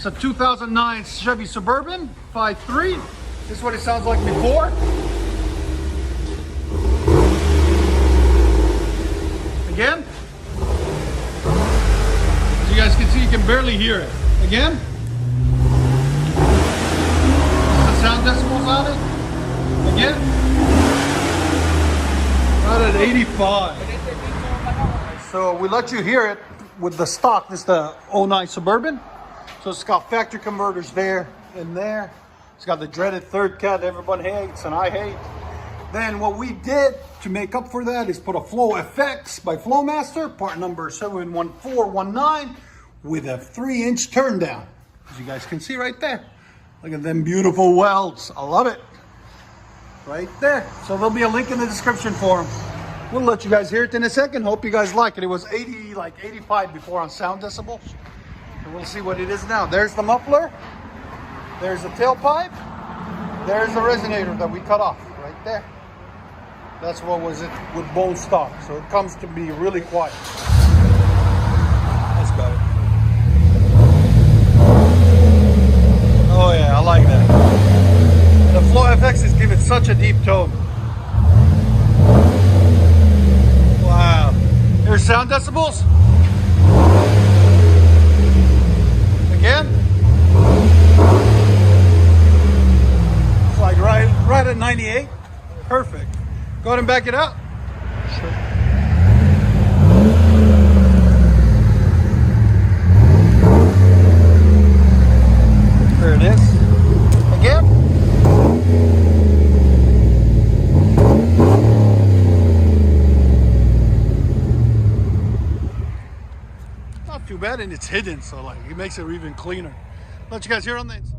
a 2009 Chevy Suburban 5.3. This is what it sounds like before. Again. As you guys can see, you can barely hear it. Again. The sound decibels on it. Again. Right at 85. So we let you hear it with the stock. This is the 09 Suburban. So it's got factory converters there and there. It's got the dreaded third cat everyone hates and I hate. Then what we did to make up for that is put a Flow FX by FLOWMASTer, part number 71419, with a 3-inch turn down. As you guys can see right there. Look at them beautiful welds. I love it. Right there. So there'll be a link in the description for them. We'll let you guys hear it in a second. Hope you guys like it. It was 80, like 85 before on sound decibels. And we'll see what it is now. There's the muffler. There's the tailpipe. There's the resonator that we cut off right there. That's what was it with bone stock. So it comes to be really quiet. That's better. Oh yeah, I like that. The Flow FX is giving such a deep tone. Wow. Here's sound decibels. Again. It's like right at 98. Perfect. Go ahead and back it up. Sure. There it is. Again. Not too bad, and it's hidden, so like it makes it even cleaner. Let you guys hear on the inside.